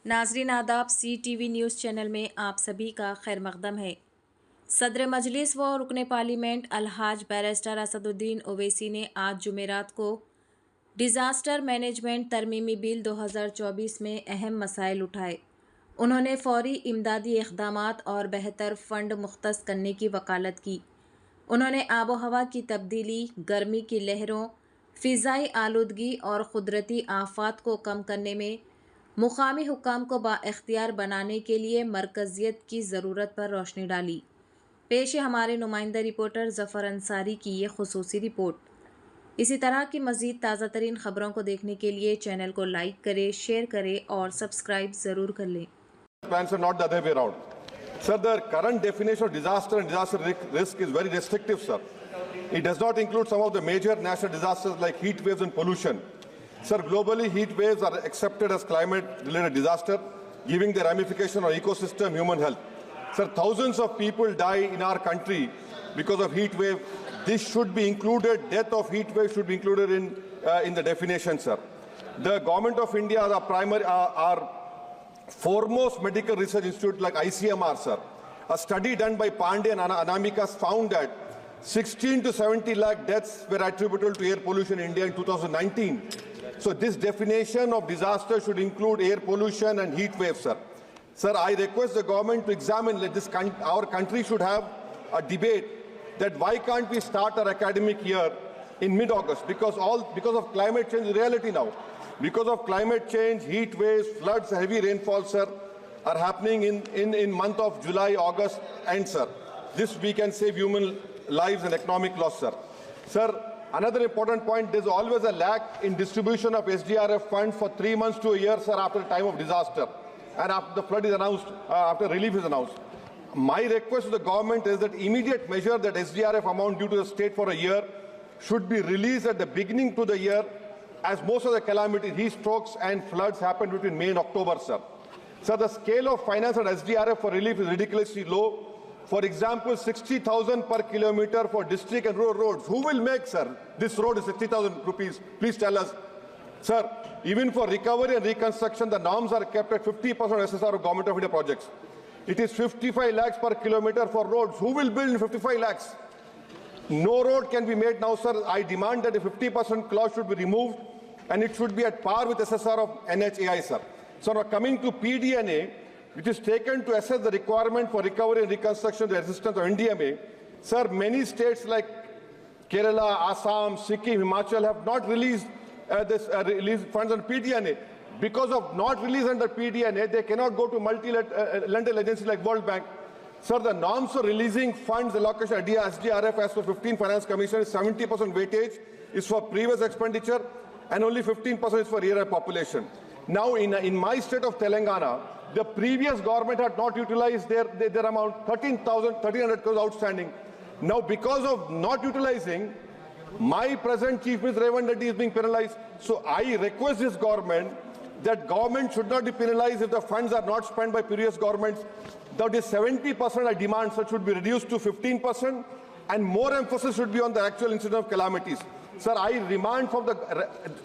नाजरीन आदाब, CTV news channel में आप सभी का खैर मकदम है। सदर मजलिस व रुकन पार्लियामेंट अलहाज बैरिस्टर असदुद्दीन ओवैसी ने आज जुमेरात को डिज़ास्टर मैनेजमेंट तरमीमी बिल 2024 में अहम मसाइल उठाए। उन्होंने फौरी इमदादी इक़दामात और बेहतर फ़ंड मुख्तस करने की वकालत की। उन्होंने आबो हवा की तब्दीली, गर्मी की लहरों, फ़िज़ाई आलूदगी और क़ुदरती आफ़ात को कम करने में मुकामी हुक्काम को बाइख्तियार बनाने के लिए मरकज़ियत की ज़रूरत पर रोशनी डाली। पेश है हमारे नुमाइंदा रिपोर्टर ज़फ़र अंसारी की ये खुसूसी रिपोर्ट। इसी तरह की मज़ीद ताज़ा तरीन ख़बरों को देखने के लिए चैनल को लाइक करें, शेयर करें और सब्सक्राइब ज़रूर कर लें। Plans are not the other way around. Sir, the current definition of disaster and disaster risk is very restrictive, sir. It does not include some of the major natural disasters like heat waves and pollution. Sir, globally, heat waves are accepted as climate-related disaster, giving the ramification on ecosystem, human health. Sir, thousands of people die in our country because of heat wave. This should be included. Death of heat wave should be included in the definition, sir. The government of India, our foremost medical research institute like ICMR, sir, a study done by Pandey and Anamikas found that 16 to 70 lakh deaths were attributable to air pollution in India in 2019. So this definition of disaster should include air pollution and heat waves, sir. Sir, I request the government to examine this. Our country should have a debate that why can't we start our academic year in mid-August? Because of climate change reality now. Because of climate change, heat waves, floods, heavy rainfall, sir, are happening in month of July, August, and sir, this we can save human lives and economic loss, sir. Sir, another important point, there's always a lack in distribution of SDRF funds for 3 months to a year, sir, after the time of disaster and after the flood is announced, after relief is announced. My request to the government is that immediate measure that SDRF amount due to the state for a year should be released at the beginning to the year, as most of the calamities, heat strokes and floods happen between May and October, sir. Sir, the scale of finance at SDRF for relief is ridiculously low. For example, 60,000 per kilometer for district and rural roads. Who will make, sir? This road is 60,000 rupees. Please tell us. Sir, even for recovery and reconstruction, the norms are kept at 50% SSR of Government of India projects. It is 55 lakhs per kilometer for roads. Who will build in 55 lakhs? No road can be made now, sir. I demand that a 50% clause should be removed and it should be at par with SSR of NHAI, sir. So now coming to PDNA, which is taken to assess the requirement for recovery and reconstruction, the resistance of NDMA, sir, many states like Kerala, Assam, Sikkim, Himachal have not released released funds on PDNA. Because of not release under PDNA, they cannot go to multi-lateral agencies like World Bank. Sir, the norms for releasing funds allocation SDRF as per 15 Finance Commission is 70% weightage is for previous expenditure and only 15% is for year population. Now, in my state of Telangana, the previous government had not utilized their amount, 1,300 crores outstanding. Now, because of not utilizing, my present Chief Minister Revan Reddy is being penalized. So I request this government that government should not be penalized if the funds are not spent by previous governments. That is 70% I demand, so should be reduced to 15%, and more emphasis should be on the actual incident of calamities. Sir, I demand from the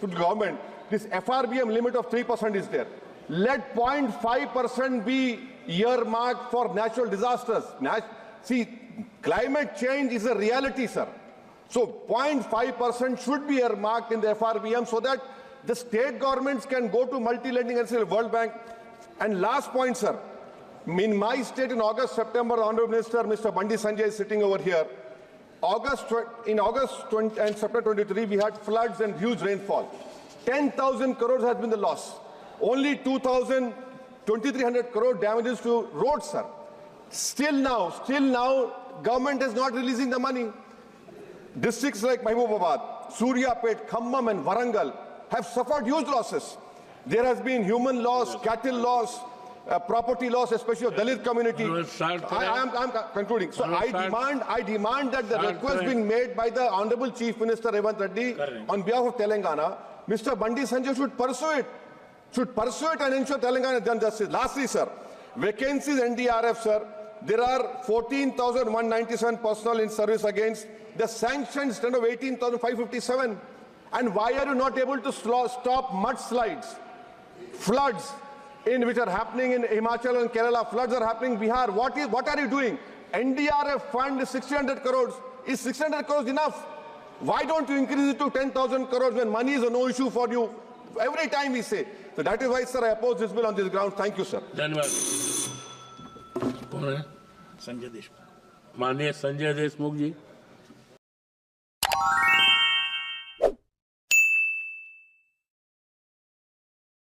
government, this FRBM limit of 3% is there. Let 0.5% be earmarked for natural disasters. See, climate change is a reality, sir. So 0.5% should be earmarked in the FRBM so that the state governments can go to multi-lending and say World Bank. And last point, sir. In my state in August, September, the Honorable Minister, Mr. Bandi Sanjay is sitting over here. In August and September 23, we had floods and huge rainfall. 10,000 crores has been the loss. Only 2,300 crore damages to roads, sir. Still now, government is not releasing the money. Districts like Mahbubabad, Suryapet, Khammam and Warangal have suffered huge losses. There has been human loss, cattle loss, property loss, especially of Dalit community. I'm concluding. So I demand that the request being made by the Honorable Chief Minister Revan Reddy on behalf of Telangana, Mr. Bandi Sanjay should pursue it and ensure Telangana has done justice. Lastly, sir, vacancies NDRF, sir, there are 14,197 personnel in service against the sanctioned strength of 18,557. And why are you not able to stop mudslides, floods, in which are happening in Himachal and Kerala, floods are happening, Bihar. What are you doing? NDRF fund is 600 crores. Is 600 crores enough? Why don't you increase it to 10,000 crores when money is a no issue for you? Every time we say. So that is why, sir, I oppose this bill on this ground. Thank you, sir. धन्यवाद. कौन है? संजय देशमुख. माननीय संजय देशमुख जी.